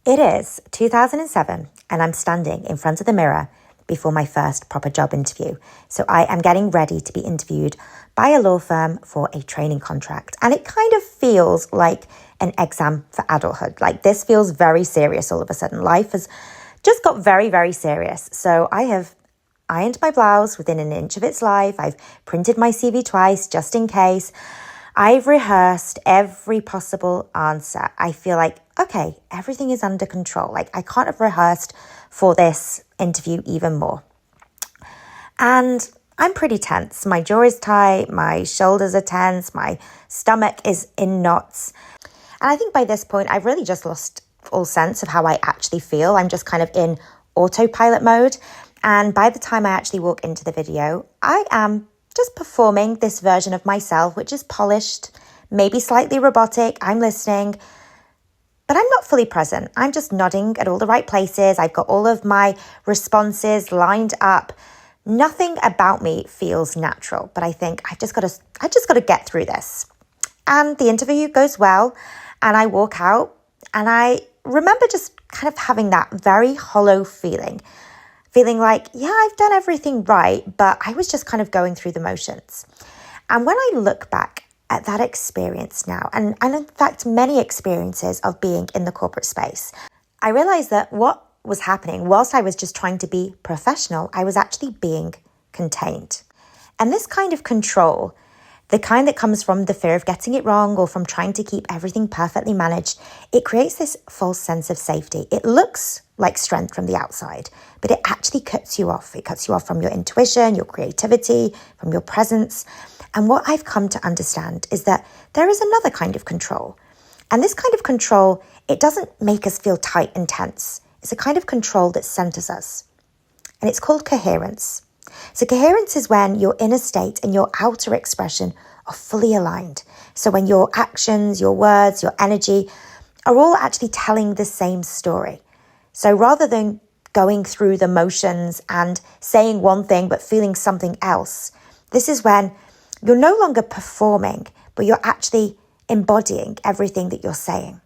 It is 2007 and I'm standing in front of the mirror before my first proper job interview. So I am getting ready to be interviewed by a law firm for a training contract. And it kind of feels like an exam for adulthood. Like this feels very serious all of a sudden. Life has just got very, very serious. So I have ironed my blouse within an inch of its life. I've printed my CV twice just in case. I've rehearsed every possible answer. I feel like, okay, everything is under control. Like I can't have rehearsed for this interview even more. And I'm pretty tense. My jaw is tight, my shoulders are tense, my stomach is in knots. And I think by this point, I've really just lost all sense of how I actually feel. I'm just kind of in autopilot mode. And by the time I actually walk into the video, I am just performing this version of myself, which is polished, maybe slightly robotic. I'm listening, but I'm not fully present. I'm just nodding at all the right places. I've got all of my responses lined up. Nothing about me feels natural, but I think I just got to get through this. And the interview goes well, and I walk out, and I remember just kind of having that very hollow feeling like, yeah, I've done everything right, but I was just kind of going through the motions. And when I look back at that experience now, and in fact, many experiences of being in the corporate space, I realized that what was happening, whilst I was just trying to be professional, I was actually being contained. And this kind of control, the kind that comes from the fear of getting it wrong or from trying to keep everything perfectly managed, it creates this false sense of safety. It looks like strength from the outside, but it actually cuts you off. It cuts you off from your intuition, your creativity, from your presence. And what I've come to understand is that there is another kind of control. And this kind of control, it doesn't make us feel tight and tense. It's a kind of control that centers us. And it's called coherence. So coherence is when your inner state and your outer expression are fully aligned. So when your actions, your words, your energy are all actually telling the same story. So rather than going through the motions and saying one thing but feeling something else, this is when you're no longer performing, but you're actually embodying everything that you're saying.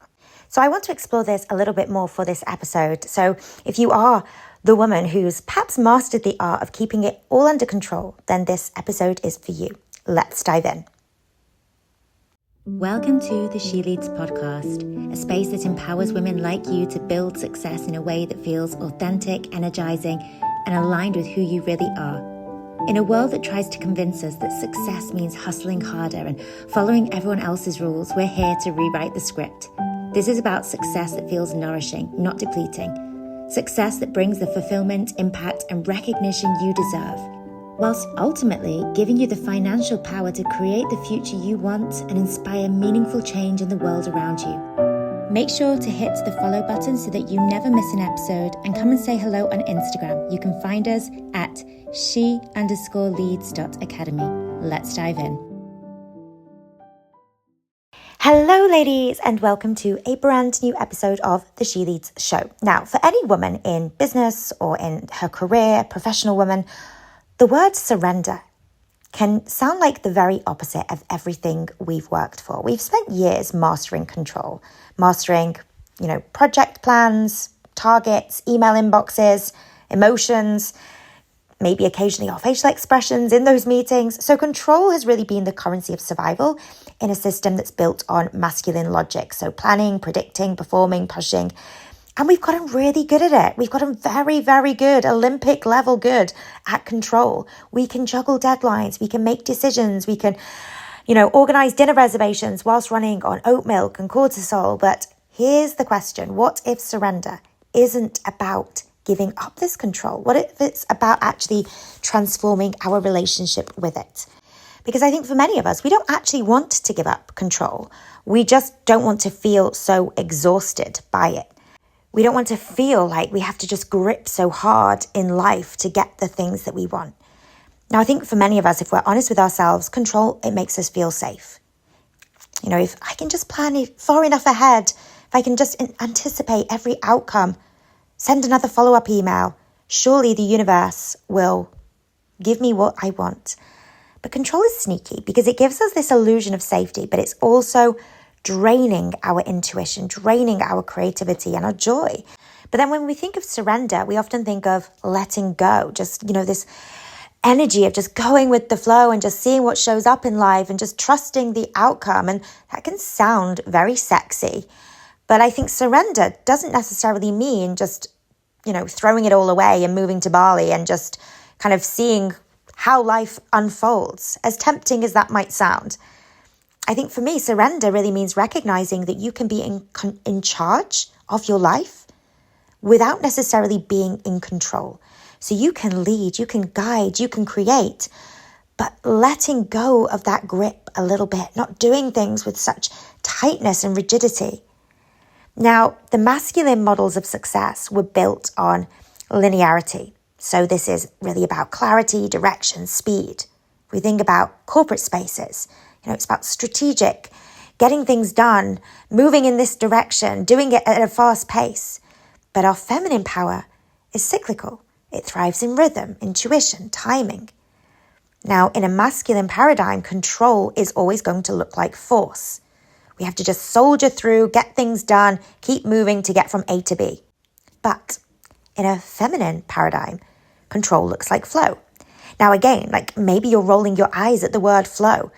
So I want to explore this a little bit more for this episode. So if you are the woman who's perhaps mastered the art of keeping it all under control, then this episode is for you. Let's dive in. Welcome to the She Leads podcast, a space that empowers women like you to build success in a way that feels authentic, energizing, and aligned with who you really are. In a world that tries to convince us that success means hustling harder and following everyone else's rules, we're here to rewrite the script. This is about success that feels nourishing, not depleting. Success that brings the fulfillment, impact, and recognition you deserve, whilst ultimately giving you the financial power to create the future you want and inspire meaningful change in the world around you. Make sure to hit the follow button so that you never miss an episode, and come and say hello on Instagram. You can find us at she_leads.academy. Let's dive in. Hello ladies, and welcome to a brand new episode of the She Leads show. Now, for any woman in business or in her career, professional woman, the word surrender can sound like the very opposite of everything we've worked for. We've spent years mastering control, mastering, project plans, targets, email inboxes, emotions, maybe occasionally our facial expressions in those meetings. So control has really been the currency of survival in a system that's built on masculine logic. So planning, predicting, performing, pushing. And we've gotten really good at it. We've gotten very, very good, Olympic level good at control. We can juggle deadlines. We can make decisions. We can, organize dinner reservations whilst running on oat milk and cortisol. But here's the question. What if surrender isn't about giving up this control? What if it's about actually transforming our relationship with it? Because I think for many of us, we don't actually want to give up control. We just don't want to feel so exhausted by it. We don't want to feel like we have to just grip so hard in life to get the things that we want. Now, I think for many of us, if we're honest with ourselves, control, it makes us feel safe. If I can just plan it far enough ahead, if I can just anticipate every outcome, send another follow-up email, surely the universe will give me what I want. But control is sneaky because it gives us this illusion of safety, but it's also draining our intuition, draining our creativity and our joy. But then when we think of surrender, we often think of letting go, just, this energy of just going with the flow and just seeing what shows up in life and just trusting the outcome. And that can sound very sexy. But I think surrender doesn't necessarily mean just, throwing it all away and moving to Bali and just kind of seeing how life unfolds, as tempting as that might sound. I think for me, surrender really means recognizing that you can be in charge of your life without necessarily being in control. So you can lead, you can guide, you can create, but letting go of that grip a little bit, not doing things with such tightness and rigidity. Now, the masculine models of success were built on linearity. So this is really about clarity, direction, speed. If we think about corporate spaces, it's about strategic, getting things done, moving in this direction, doing it at a fast pace. But our feminine power is cyclical. It thrives in rhythm, intuition, timing. Now, in a masculine paradigm, control is always going to look like force. We have to just soldier through, get things done, keep moving to get from A to B. But in a feminine paradigm, control looks like flow. Now, again, maybe you're rolling your eyes at the word flow.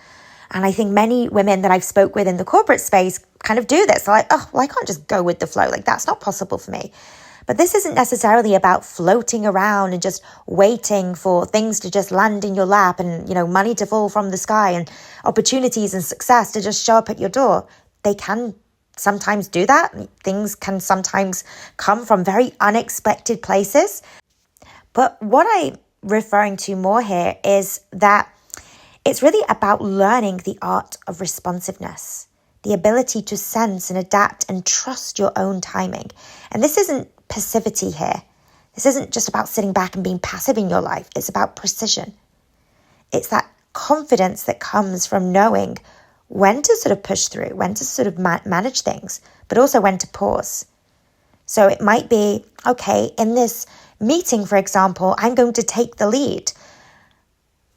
And I think many women that I've spoke with in the corporate space kind of do this. They're like, I can't just go with the flow. That's not possible for me. But this isn't necessarily about floating around and just waiting for things to just land in your lap and, money to fall from the sky and opportunities and success to just show up at your door. They can sometimes do that. Things can sometimes come from very unexpected places. But what I'm referring to more here is that it's really about learning the art of responsiveness, the ability to sense and adapt and trust your own timing. And this isn't passivity here. This isn't just about sitting back and being passive in your life. It's about precision. It's that confidence that comes from knowing when to sort of push through, when to sort of manage things, but also when to pause. So it might be, okay, in this meeting, for example, I'm going to take the lead.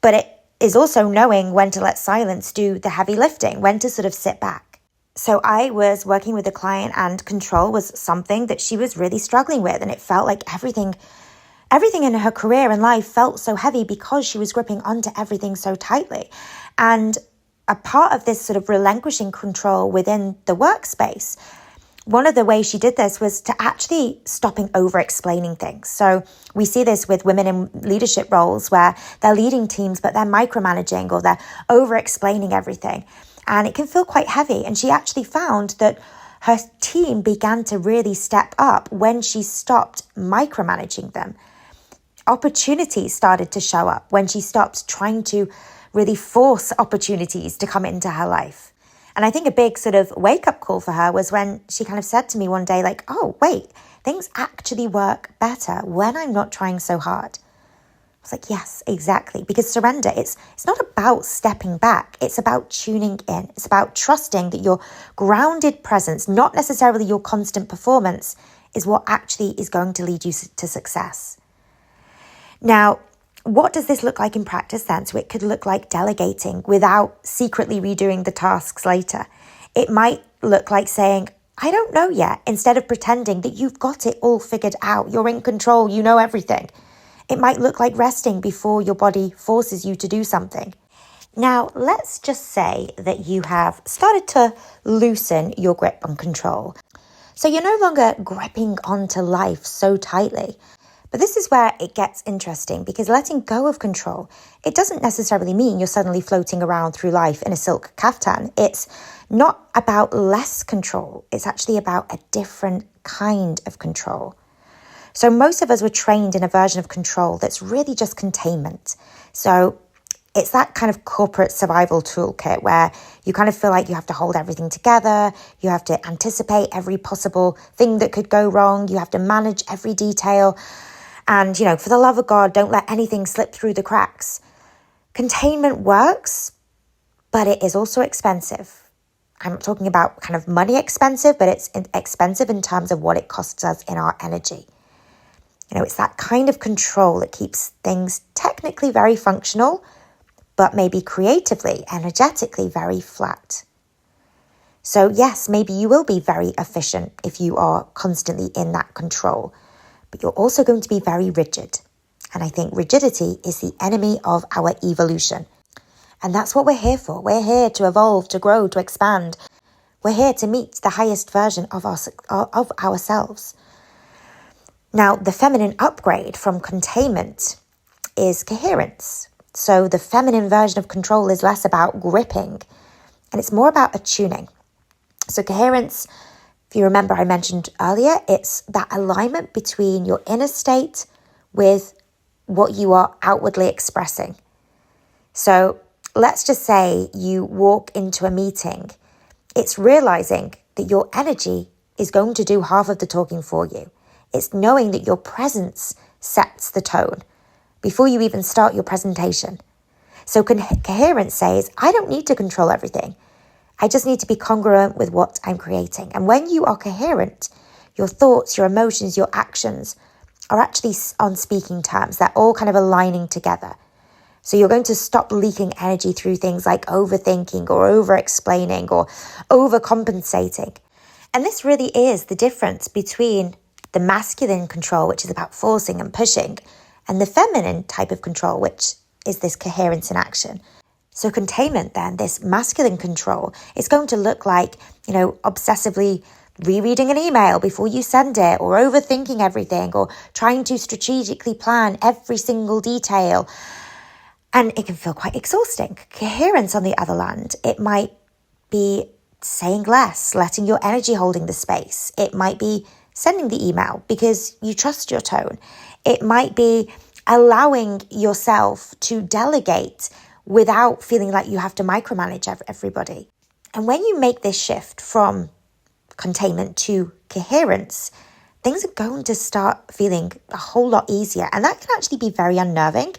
But it is also knowing when to let silence do the heavy lifting, when to sort of sit back. So I was working with a client and control was something that she was really struggling with. And it felt like everything in her career and life felt so heavy because she was gripping onto everything so tightly. And a part of this sort of relinquishing control within the workspace, one of the ways she did this was to actually stopping over-explaining things. So we see this with women in leadership roles where they're leading teams, but they're micromanaging or they're over-explaining everything. And it can feel quite heavy. And she actually found that her team began to really step up when she stopped micromanaging them. Opportunities started to show up when she stopped trying to really force opportunities to come into her life. And I think a big sort of wake-up call for her was when she kind of said to me one day, oh, wait, things actually work better when I'm not trying so hard. I was like, yes, exactly. Because surrender, it's not about stepping back. It's about tuning in. It's about trusting that your grounded presence, not necessarily your constant performance, is what actually is going to lead you to success. Now, what does this look like in practice then? So it could look like delegating without secretly redoing the tasks later. It might look like saying, I don't know yet, instead of pretending that you've got it all figured out. You're in control. You know everything. It might look like resting before your body forces you to do something. Now, let's just say that you have started to loosen your grip on control. So you're no longer gripping onto life so tightly. But this is where it gets interesting, because letting go of control, it doesn't necessarily mean you're suddenly floating around through life in a silk kaftan. It's not about less control. It's actually about a different kind of control. So most of us were trained in a version of control that's really just containment. So it's that kind of corporate survival toolkit where you kind of feel like you have to hold everything together. You have to anticipate every possible thing that could go wrong. You have to manage every detail. And, for the love of God, don't let anything slip through the cracks. Containment works, but it is also expensive. I'm not talking about kind of money expensive, but it's expensive in terms of what it costs us in our energy. It's that kind of control that keeps things technically very functional, but maybe creatively, energetically very flat. So yes, maybe you will be very efficient if you are constantly in that control, but you're also going to be very rigid. And I think rigidity is the enemy of our evolution. And that's what we're here for. We're here to evolve, to grow, to expand. We're here to meet the highest version of ourselves. Now, the feminine upgrade from containment is coherence. So the feminine version of control is less about gripping, and it's more about attuning. So coherence, if you remember I mentioned earlier, it's that alignment between your inner state with what you are outwardly expressing. So let's just say you walk into a meeting. It's realizing that your energy is going to do half of the talking for you. It's knowing that your presence sets the tone before you even start your presentation. So coherence says, I don't need to control everything. I just need to be congruent with what I'm creating. And when you are coherent, your thoughts, your emotions, your actions are actually on speaking terms. They're all kind of aligning together. So you're going to stop leaking energy through things like overthinking or over-explaining or overcompensating. And this really is the difference between the masculine control, which is about forcing and pushing, and the feminine type of control, which is this coherence in action. So containment then, this masculine control, is going to look like, obsessively rereading an email before you send it, or overthinking everything, or trying to strategically plan every single detail. And it can feel quite exhausting. Coherence, on the other hand, it might be saying less, letting your energy holding the space. It might be sending the email because you trust your tone. It might be allowing yourself to delegate without feeling like you have to micromanage everybody. And when you make this shift from containment to coherence, things are going to start feeling a whole lot easier. And that can actually be very unnerving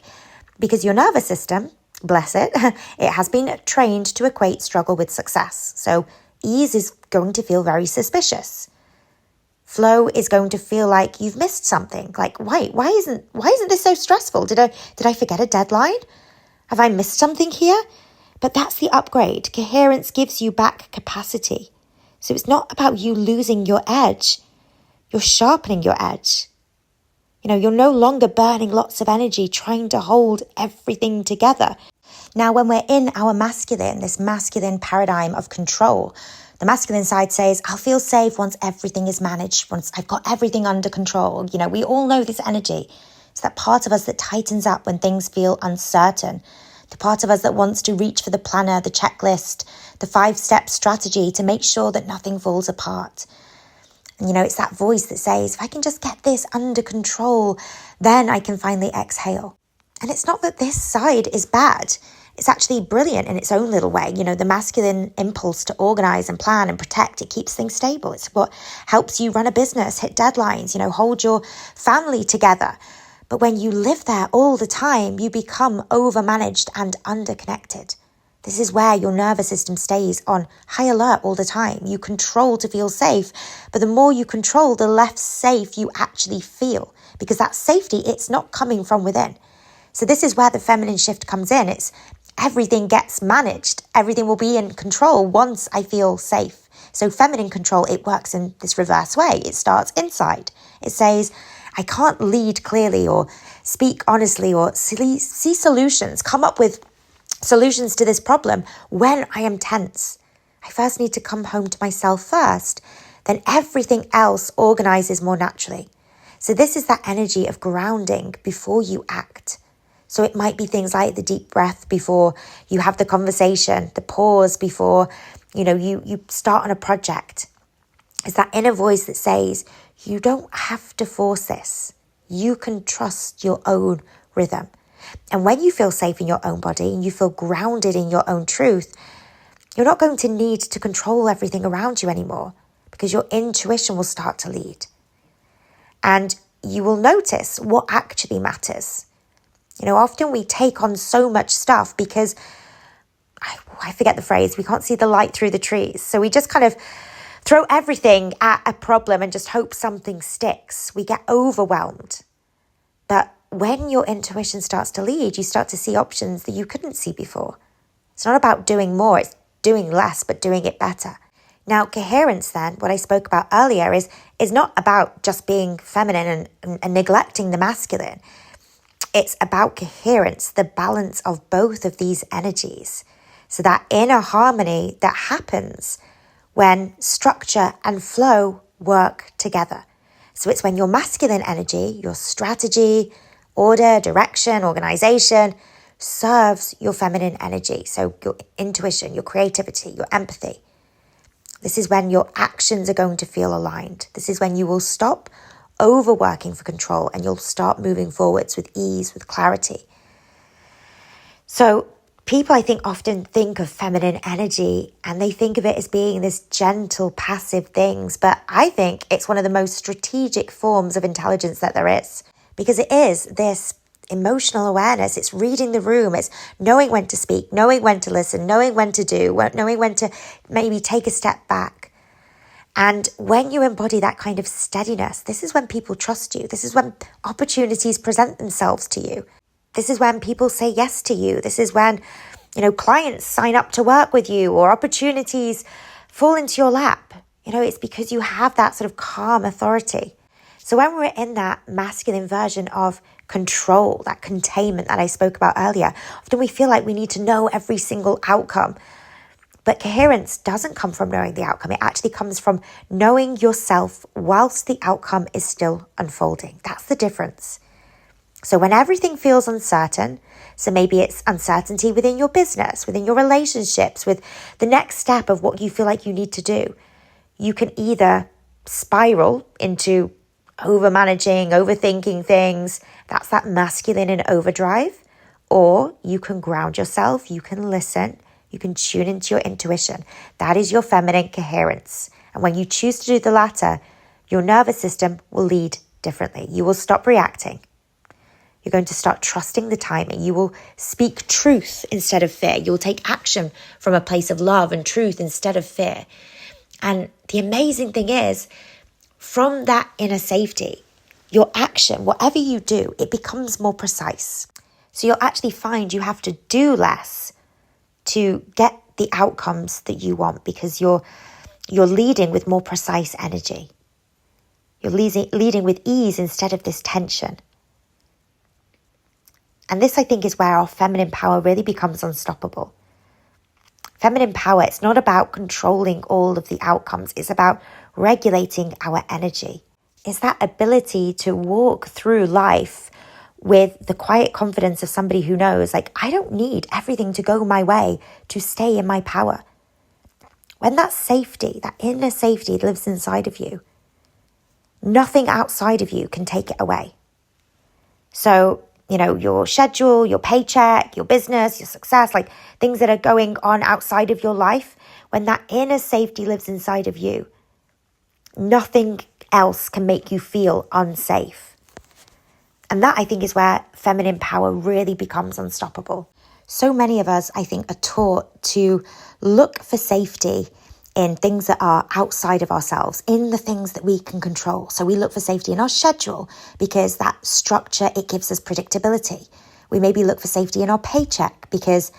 because your nervous system, bless it, it has been trained to equate struggle with success. So ease is going to feel very suspicious. Flow is going to feel like you've missed something. Like, why isn't this so stressful? Did I forget a deadline? Have I missed something here? But that's the upgrade. Coherence gives you back capacity. So it's not about you losing your edge. You're sharpening your edge. You're no longer burning lots of energy trying to hold everything together. Now, when we're in our masculine, this masculine paradigm of control, the masculine side says, I'll feel safe once everything is managed, once I've got everything under control. We all know this energy. It's that part of us that tightens up when things feel uncertain. The part of us that wants to reach for the planner, the checklist, the 5-step strategy to make sure that nothing falls apart. And it's that voice that says, if I can just get this under control, then I can finally exhale. And it's not that this side is bad. It's actually brilliant in its own little way. The masculine impulse to organize and plan and protect, it keeps things stable. It's what helps you run a business, hit deadlines, hold your family together. But when you live there all the time, you become overmanaged and underconnected. This is where your nervous system stays on high alert all the time. You control to feel safe, but the more you control, the less safe you actually feel. Because that safety, it's not coming from within. So this is where the feminine shift comes in. It's everything gets managed. Everything will be in control once I feel safe. So feminine control, it works in this reverse way. It starts inside. It says, I can't lead clearly or speak honestly or see solutions, come up with solutions to this problem when I am tense. I first need to come home to myself first. Then everything else organizes more naturally. So this is that energy of grounding before you act. So it might be things like the deep breath before you have the conversation, the pause before, you start on a project. It's that inner voice that says, you don't have to force this. You can trust your own rhythm. And when you feel safe in your own body and you feel grounded in your own truth, you're not going to need to control everything around you anymore because your intuition will start to lead. And you will notice what actually matters. Often we take on so much stuff because, I forget the phrase, we can't see the light through the trees. So we just kind of throw everything at a problem and just hope something sticks. We get overwhelmed. But when your intuition starts to lead, you start to see options that you couldn't see before. It's not about doing more, it's doing less, but doing it better. Now, coherence then, what I spoke about earlier, is not about just being feminine and neglecting the masculine. It's about coherence, the balance of both of these energies. So that inner harmony that happens when structure and flow work together. So it's when your masculine energy, your strategy, order, direction, organization, serves your feminine energy. So your intuition, your creativity, your empathy. This is when your actions are going to feel aligned. This is when you will stop overworking for control and you'll start moving forwards with ease, with clarity. So people, I think, often think of feminine energy and they think of it as being this gentle, passive things. But I think it's one of the most strategic forms of intelligence that there is, because it is this emotional awareness. It's reading the room. It's knowing when to speak, knowing when to listen, knowing when to do, knowing when to maybe take a step back. And when you embody that kind of steadiness, this is when people trust you. This is when opportunities present themselves to you. This is when people say yes to you. This is when, clients sign up to work with you or opportunities fall into your lap. It's because you have that sort of calm authority. So when we're in that masculine version of control, that containment that I spoke about earlier, often we feel like we need to know every single outcome. But coherence doesn't come from knowing the outcome. It actually comes from knowing yourself whilst the outcome is still unfolding. That's the difference. So when everything feels uncertain, so maybe it's uncertainty within your business, within your relationships, with the next step of what you feel like you need to do, you can either spiral into over-managing, overthinking things. That's that masculine in overdrive. Or you can ground yourself, you can listen, you can tune into your intuition. That is your feminine coherence. And when you choose to do the latter, your nervous system will lead differently. You will stop reacting. You're going to start trusting the timing. You will speak truth instead of fear. You'll take action from a place of love and truth instead of fear. And the amazing thing is, from that inner safety, your action, whatever you do, it becomes more precise. So you'll actually find you have to do less to get the outcomes that you want, because you're leading with more precise energy. You're leading with ease instead of this tension. And this, I think, is where our feminine power really becomes unstoppable. Feminine power, it's not about controlling all of the outcomes. It's about regulating our energy. It's that ability to walk through life with the quiet confidence of somebody who knows, I don't need everything to go my way to stay in my power. When that safety, that inner safety lives inside of you, nothing outside of you can take it away. So, your schedule, your paycheck, your business, your success, things that are going on outside of your life, when that inner safety lives inside of you, nothing else can make you feel unsafe. And that, I think, is where feminine power really becomes unstoppable. So many of us, I think, are taught to look for safety in things that are outside of ourselves, in the things that we can control. So we look for safety in our schedule because that structure, it gives us predictability. We maybe look for safety in our paycheck because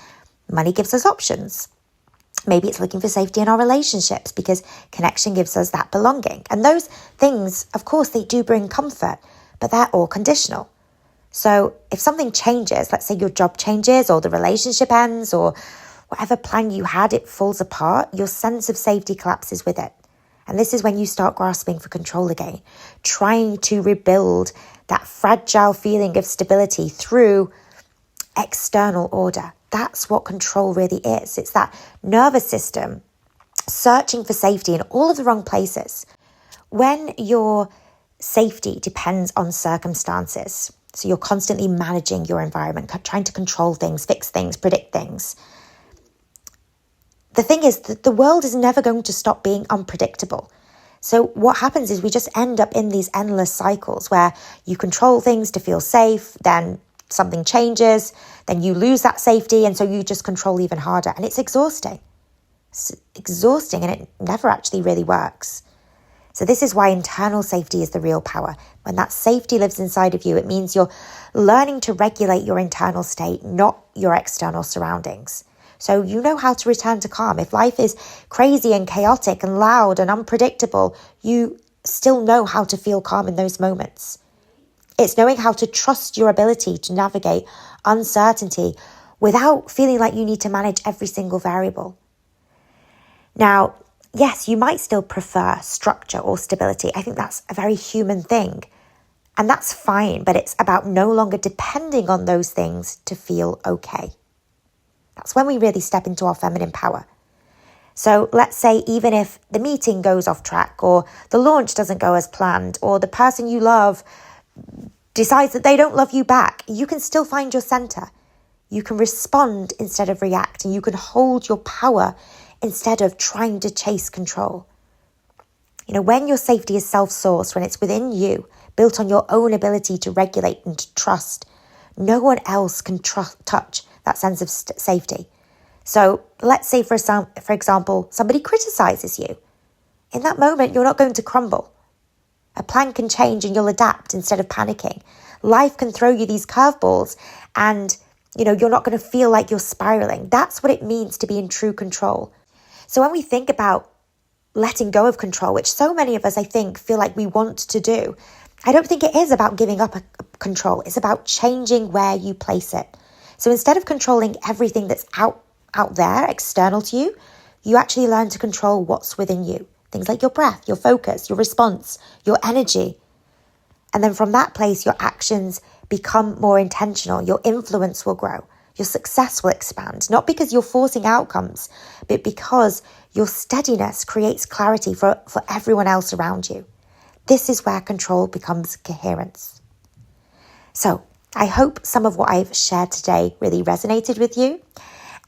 money gives us options. Maybe it's looking for safety in our relationships because connection gives us that belonging. And those things, of course, they do bring comfort, but they're all conditional. So if something changes, let's say your job changes or the relationship ends or whatever plan you had, it falls apart, your sense of safety collapses with it. And this is when you start grasping for control again, trying to rebuild that fragile feeling of stability through external order. That's what control really is. It's that nervous system searching for safety in all of the wrong places. When your safety depends on circumstances, so you're constantly managing your environment, trying to control things, fix things, predict things. The thing is that the world is never going to stop being unpredictable. So what happens is we just end up in these endless cycles where you control things to feel safe, then something changes, then you lose that safety, and so you just control even harder. And it's exhausting. It's exhausting, and it never actually really works. So this is why internal safety is the real power. When that safety lives inside of you, it means you're learning to regulate your internal state, not your external surroundings. So you know how to return to calm. If life is crazy and chaotic and loud and unpredictable, you still know how to feel calm in those moments. It's knowing how to trust your ability to navigate uncertainty without feeling like you need to manage every single variable. Now, yes, you might still prefer structure or stability. I think that's a very human thing. And that's fine, but it's about no longer depending on those things to feel okay. That's when we really step into our feminine power. So let's say even if the meeting goes off track, or the launch doesn't go as planned, or the person you love decides that they don't love you back, you can still find your center. You can respond instead of react, and you can hold your power instead of trying to chase control. When your safety is self-sourced, when it's within you, built on your own ability to regulate and to trust, no one else can touch that sense of safety. So let's say, for example, somebody criticizes you. In that moment, you're not going to crumble. A plan can change and you'll adapt instead of panicking. Life can throw you these curveballs and, you're not going to feel like you're spiraling. That's what it means to be in true control. So when we think about letting go of control, which so many of us, I think, feel like we want to do, I don't think it is about giving up control. It's about changing where you place it. So instead of controlling everything that's out there, external to you, you actually learn to control what's within you. Things like your breath, your focus, your response, your energy. And then from that place, your actions become more intentional. Your influence will grow. Your success will expand, not because you're forcing outcomes, but because your steadiness creates clarity for everyone else around you. This is where control becomes coherence. So I hope some of what I've shared today really resonated with you.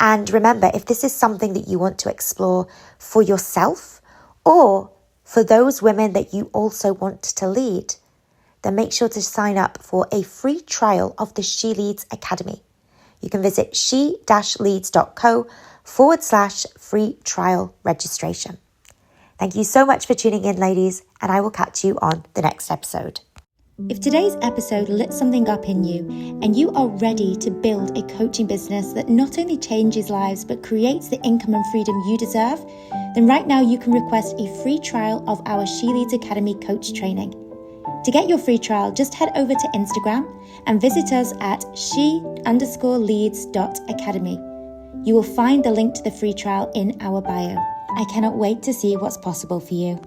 And remember, if this is something that you want to explore for yourself or for those women that you also want to lead, then make sure to sign up for a free trial of the She Leads Academy. You can visit she-leads.co/free trial registration. Thank you so much for tuning in, ladies, and I will catch you on the next episode. If today's episode lit something up in you and you are ready to build a coaching business that not only changes lives but creates the income and freedom you deserve, then right now you can request a free trial of our She Leads Academy coach training. To get your free trial, just head over to Instagram and visit us at she_leads.academy. You will find the link to the free trial in our bio. I cannot wait to see what's possible for you.